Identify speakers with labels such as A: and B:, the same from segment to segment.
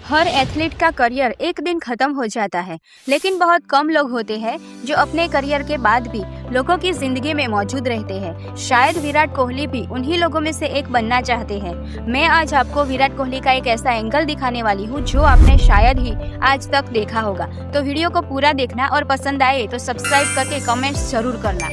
A: हर athlete का career एक दिन खत्म हो जाता है, लेकिन बहुत कम लोग होते हैं जो अपने करियर के बाद भी लोगों की जिंदगी में मौजूद रहते हैं। शायद विराट कोहली भी उन्हीं लोगों में से एक बनना चाहते हैं। मैं आज आपको विराट कोहली का एक ऐसा एंगल दिखाने वाली हूँ जो आपने शायद ही आज तक देखा होगा। तो वीडियो को पूरा देखना और पसंद आए तो सब्सक्राइब करके कमेंट्स जरूर करना।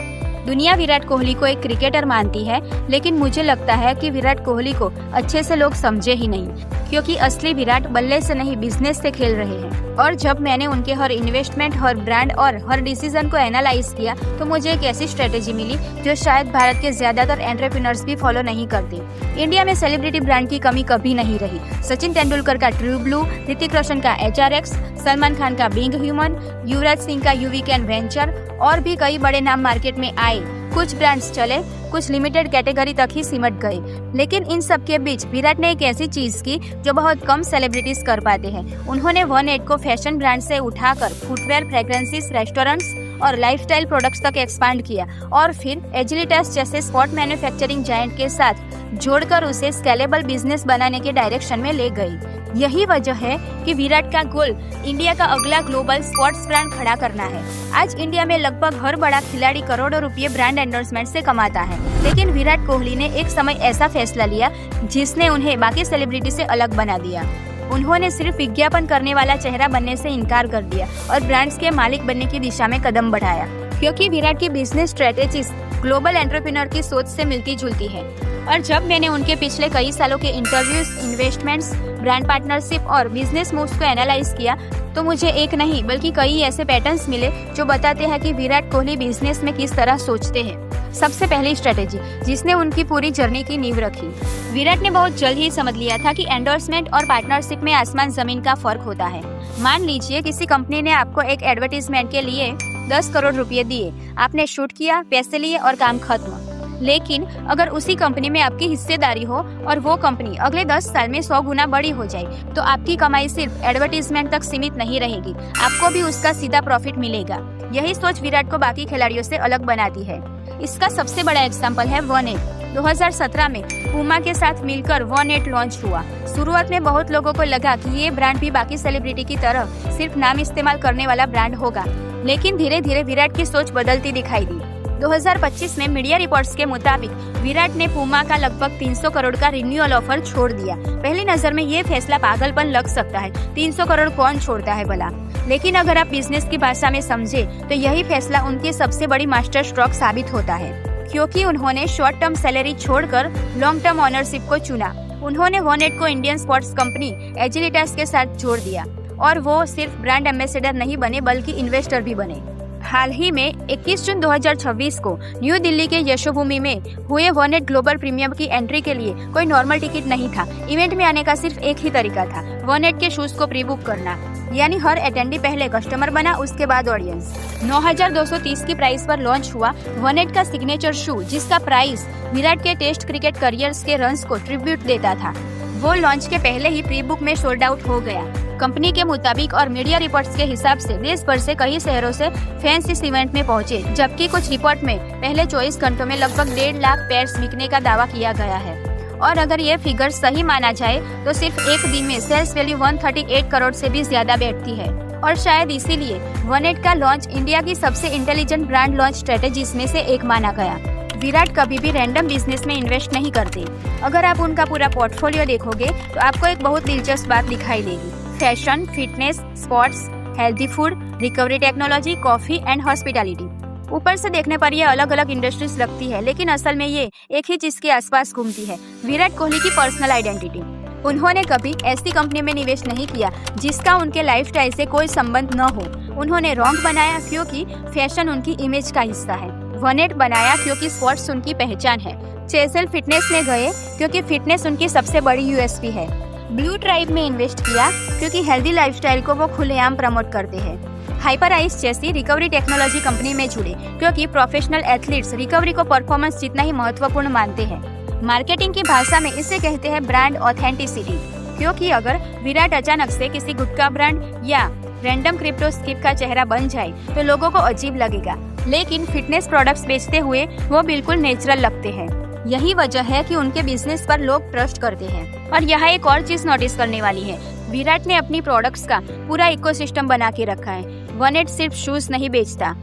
A: दुनिया विराट कोहली को एक क्रिकेटर मानती है, लेकिन मुझे लगता है कि विराट कोहली को अच्छे से लोग समझे ही नहीं, क्योंकि असली विराट बल्ले से नहीं बिजनेस से खेल रहे हैं। और जब मैंने उनके हर इन्वेस्टमेंट, हर ब्रांड और हर डिसीजन को एनालाइज किया तो मुझे एक ऐसी स्ट्रेटेजी मिली जो शायद भारत के ज्यादातर एंटरप्रेन्योर्स भी फॉलो नहीं करते। इंडिया में सेलिब्रिटी ब्रांड की कमी कभी नहीं रही। सचिन तेंदुलकर का ट्रू ब्लू, ऋतिक रोशन का HRX, सलमान खान का बीइंग ह्यूमन, युवराज सिंह का यू वीकेंड वेंचर और भी कई बड़े नाम मार्केट में आए। कुछ ब्रांड्स चले, कुछ लिमिटेड कैटेगरी तक ही सिमट गए, लेकिन इन सब के बीच विराट ने एक ऐसी चीज की जो बहुत कम सेलिब्रिटीज कर पाते हैं। उन्होंने ONE8 को फैशन ब्रांड से उठाकर फुटवेयर, फ्रेग्रेंसेस, रेस्टोरेंट्स और लाइफस्टाइल प्रोडक्ट्स तक एक्सपांड किया और फिर एजिलिटास जैसे स्पोर्ट मैन्युफैक्चरिंग जायंट के साथ जोड़कर उसे स्केलेबल बिजनेस बनाने के डायरेक्शन में ले गई। यही वजह है कि विराट का गोल इंडिया का अगला ग्लोबल स्पोर्ट्स ब्रांड खड़ा करना है। आज इंडिया में लगभग हर बड़ा खिलाड़ी करोड़ों रुपए ब्रांड एंडोर्समेंट से कमाता है, लेकिन विराट कोहली ने एक समय ऐसा फैसला लिया जिसने उन्हें बाकी सेलिब्रिटी से अलग बना दिया। उन्होंने सिर्फ विज्ञापन करने वाला चेहरा बनने से इनकार कर दिया और ब्रांड्स के मालिक बनने की दिशा में कदम बढ़ाया, क्योंकि विराट की बिजनेस स्ट्रेटेजीज ग्लोबल एंटरप्रेन्योर की सोच से मिलती जुलती है। और जब मैंने उनके पिछले कई सालों के इंटरव्यूज, इन्वेस्टमेंट्स, ब्रांड पार्टनरशिप और बिजनेस मूव्स को एनालाइज किया तो मुझे एक नहीं बल्कि कई ऐसे पैटर्न्स मिले जो बताते हैं कि विराट कोहली बिजनेस में किस तरह सोचते हैं। सबसे पहली स्ट्रेटेजी जिसने उनकी पूरी जर्नी की नींव रखी। विराट ने बहुत जल्द ही समझ लिया था कि एंडोर्समेंट और पार्टनरशिप में आसमान जमीन का फर्क होता है। मान लीजिए किसी कंपनी ने आपको एक एडवर्टीजमेंट के लिए 10 करोड़ रुपए दिए, आपने शूट किया, पैसे लिए और काम खत्म। लेकिन अगर उसी कंपनी में आपकी हिस्सेदारी हो और वो कंपनी अगले 10 साल में 100 गुना बड़ी हो जाए, तो आपकी कमाई सिर्फ एडवर्टीजमेंट तक सीमित नहीं रहेगी, आपको भी उसका सीधा प्रॉफिट मिलेगा। यही सोच विराट को बाकी खिलाड़ियों से अलग बनाती है। इसका सबसे बड़ा एग्जाम्पल है ONE8। 2017 में पूमा के साथ मिलकर ONE8 लॉन्च हुआ। शुरुआत में बहुत लोगों को लगा कि ये ब्रांड भी बाकी सेलिब्रिटी की तरह सिर्फ नाम इस्तेमाल करने वाला ब्रांड होगा, लेकिन धीरे धीरे विराट की सोच बदलती दिखाई दी। 2025 में मीडिया रिपोर्ट्स के मुताबिक विराट ने पूमा का लगभग 300 करोड़ का रिन्यूअल ऑफर छोड़ दिया। पहली नजर में ये फैसला पागलपन लग सकता है, 300 करोड़ कौन छोड़ता है भला, लेकिन अगर आप बिजनेस की भाषा में समझे तो यही फैसला उनकी सबसे बड़ी मास्टर स्ट्रोक साबित होता है, क्योंकि उन्होंने शॉर्ट टर्म सैलरी छोड़कर लॉन्ग टर्म ओनरशिप को चुना। उन्होंने ONE8 को इंडियन स्पोर्ट्स कंपनी एजिलिटास के साथ जोड़ दिया और वो सिर्फ ब्रांड एम्बेसडर नहीं बने बल्कि इन्वेस्टर भी बने। हाल ही में 21 जून 2026 को न्यू दिल्ली के यशोभूमि में हुए ONE8 ग्लोबल प्रीमियम की एंट्री के लिए कोई नॉर्मल टिकट नहीं था। इवेंट में आने का सिर्फ एक ही तरीका था, ONE8 के शूज को प्री बुक करना, यानी हर अटेंडी पहले कस्टमर बना, उसके बाद ऑडियंस। 9,230 की प्राइस पर लॉन्च हुआ ONE8 का सिग्नेचर शू, जिसका प्राइस विराट के टेस्ट क्रिकेट करियर्स के रन्स को ट्रिब्यूट देता था। वो लॉन्च के पहले ही प्री बुक में सोल्ड आउट हो गया। कंपनी के मुताबिक और मीडिया रिपोर्ट्स के हिसाब से देश भर से कई शहरों से फैंस इस इवेंट में पहुंचे, जबकि कुछ रिपोर्ट में पहले 24 घंटों में लगभग 1.5 लाख पेयर्स बिकने का दावा किया गया है। और अगर ये फिगर सही माना जाए तो सिर्फ एक दिन में सेल्स वैल्यू 138 करोड़ से भी ज्यादा बैठती है। और शायद इसीलिए ONE8 का लॉन्च इंडिया की सबसे इंटेलिजेंट ब्रांड लॉन्च स्ट्रेटेजीज में से एक माना गया। विराट कभी भी रैंडम बिजनेस में इन्वेस्ट नहीं करते। अगर आप उनका पूरा पोर्टफोलियो देखोगे तो आपको एक बहुत दिलचस्प बात दिखाई देगी। Fashion, fitness, sports, healthy food, recovery technology, coffee and hospitality. ऊपर से देखने पर ये अलग अलग इंडस्ट्रीज लगती है, लेकिन असल में ये एक ही चीज के आसपास घूमती है, विराट कोहली की पर्सनल आइडेंटिटी। उन्होंने कभी ऐसी कंपनी में निवेश नहीं किया जिसका उनके लाइफस्टाइल से कोई संबंध न हो। उन्होंने रॉन्ग बनाया क्योंकि फैशन उनकी इमेज का हिस्सा है। ONE8 बनाया क्योंकि स्पोर्ट्स उनकी पहचान है। चेसल फिटनेस में गए क्योंकि फिटनेस उनकी सबसे बड़ी USP है। ब्लू ट्राइब में इन्वेस्ट किया क्योंकि हेल्दी लाइफस्टाइल को वो खुलेआम प्रमोट करते हैं। हाइपराइज जैसी रिकवरी टेक्नोलॉजी कंपनी में जुड़े क्योंकि प्रोफेशनल एथलीट्स रिकवरी को परफॉर्मेंस जितना ही महत्वपूर्ण मानते हैं। मार्केटिंग की भाषा में इसे कहते हैं ब्रांड ऑथेंटिसिटी, क्योंकि अगर विराट अचानक से किसी गुटखा ब्रांड या रैंडम क्रिप्टो स्किप का चेहरा बन जाए तो लोगों को अजीब लगेगा, लेकिन फिटनेस प्रोडक्ट्स बेचते हुए वो बिल्कुल नेचुरल लगते हैं। यही वजह है कि उनके बिजनेस पर लोग ट्रस्ट करते हैं। और यहाँ एक और चीज नोटिस करने वाली है, विराट ने अपनी प्रोडक्ट्स का पूरा इकोसिस्टम बना के रखा है। वनेट सिर्फ शूज नहीं बेचता,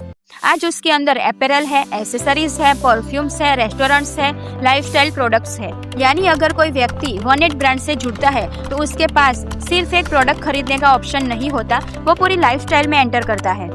A: आज उसके अंदर अपैरल है, एसेसरीज है, परफ्यूम्स है, रेस्टोरेंट्स है, लाइफस्टाइल प्रोडक्ट्स है। यानी अगर कोई व्यक्ति वनेट ब्रांड से जुड़ता है तो उसके पास सिर्फ एक प्रोडक्ट खरीदने का ऑप्शन नहीं होता, वो पूरी लाइफस्टाइल में एंटर करता है।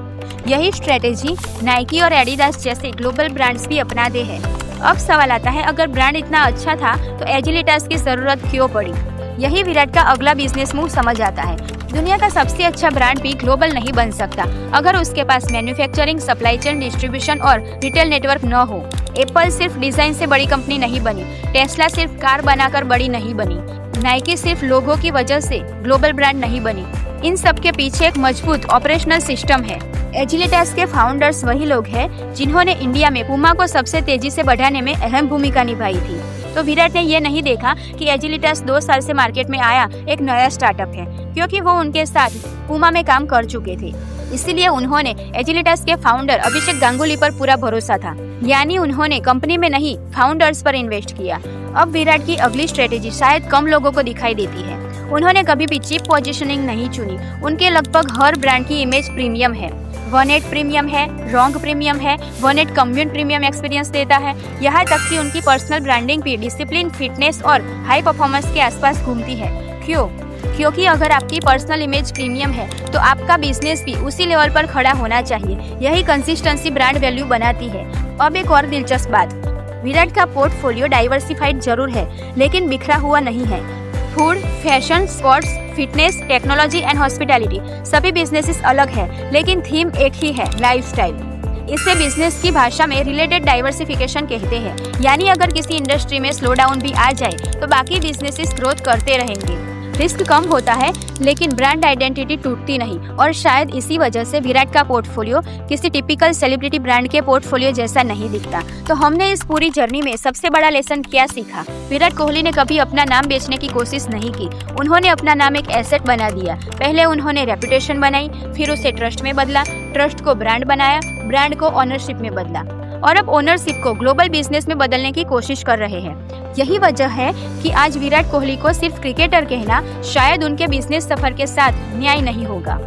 A: यही स्ट्रेटेजी नाइकी और एडिडास जैसे ग्लोबल ब्रांड्स भी अपनाते हैं। अब सवाल आता है, अगर ब्रांड इतना अच्छा था तो एजिलिटास की जरूरत क्यों पड़ी? यही विराट का अगला बिजनेस मूव समझ आता है। दुनिया का सबसे अच्छा ब्रांड भी ग्लोबल नहीं बन सकता अगर उसके पास मैन्युफैक्चरिंग, सप्लाई चेन, डिस्ट्रीब्यूशन और रिटेल नेटवर्क न हो। एप्पल सिर्फ डिजाइन से बड़ी कंपनी नहीं बनी, टेस्ला सिर्फ कार बनाकर बड़ी नहीं बनी, नाइकी सिर्फ लोगो की वजह से ग्लोबल ब्रांड नहीं बनी। इन सब के पीछे एक मजबूत ऑपरेशनल सिस्टम है। एजिलिटास के फाउंडर्स वही लोग हैं जिन्होंने इंडिया में पूमा को सबसे तेजी से बढ़ाने में अहम भूमिका निभाई थी। तो विराट ने ये नहीं देखा कि एजिलिटास 2 साल से मार्केट में आया एक नया स्टार्टअप है, क्योंकि वो उनके साथ पूमा में काम कर चुके थे। इसीलिए उन्होंने एजिलिटास के फाउंडर अभिषेक गांगुली पर पूरा भरोसा था। यानी उन्होंने कंपनी में नहीं, फाउंडर्स पर इन्वेस्ट किया। अब विराट की अगली स्ट्रेटेजी शायद कम लोगों को दिखाई देती है। उन्होंने कभी भी चीप पोजीशनिंग नहीं चुनी। उनके लगभग हर ब्रांड की इमेज प्रीमियम है। वनेट प्रीमियम है, रॉन्ग प्रीमियम है, वनेट कम्युन प्रीमियम एक्सपीरियंस देता है। यहाँ तक कि उनकी पर्सनल ब्रांडिंग भी डिसिप्लिन, फिटनेस और हाई परफॉर्मेंस के आसपास घूमती है। क्यों? क्योंकि अगर आपकी पर्सनल इमेज प्रीमियम है तो आपका बिजनेस भी उसी लेवल पर खड़ा होना चाहिए। यही कंसिस्टेंसी ब्रांड वैल्यू बनाती है। अब एक और दिलचस्प बात, विराट का पोर्टफोलियो डाइवर्सिफाइड जरूर है लेकिन बिखरा हुआ नहीं है। Food, fashion, sports, fitness, technology and hospitality सभी बिजनेसेस अलग है लेकिन थीम एक ही है, लाइफस्टाइल। इसे बिजनेस की भाषा में रिलेटेड डाइवर्सिफिकेशन कहते हैं। यानी अगर किसी इंडस्ट्री में स्लो डाउन भी आ जाए तो बाकी बिजनेसेस ग्रोथ करते रहेंगे। रिस्क कम होता है लेकिन ब्रांड आइडेंटिटी टूटती नहीं, और शायद इसी वजह से विराट का पोर्टफोलियो किसी टिपिकल सेलिब्रिटी ब्रांड के पोर्टफोलियो जैसा नहीं दिखता। तो हमने इस पूरी जर्नी में सबसे बड़ा लेसन क्या सीखा? विराट कोहली ने कभी अपना नाम बेचने की कोशिश नहीं की। उन्होंने अपना नाम एक एसेट बना दिया। पहले उन्होंने रेपुटेशन बनाई, फिर उसे ट्रस्ट में बदला, ट्रस्ट को ब्रांड बनाया, ब्रांड को ओनरशिप में बदला, और अब ओनरशिप को ग्लोबल बिजनेस में बदलने की कोशिश कर रहे हैं। यही वजह है कि आज विराट कोहली को सिर्फ क्रिकेटर कहना शायद उनके बिजनेस सफर के साथ न्याय नहीं होगा।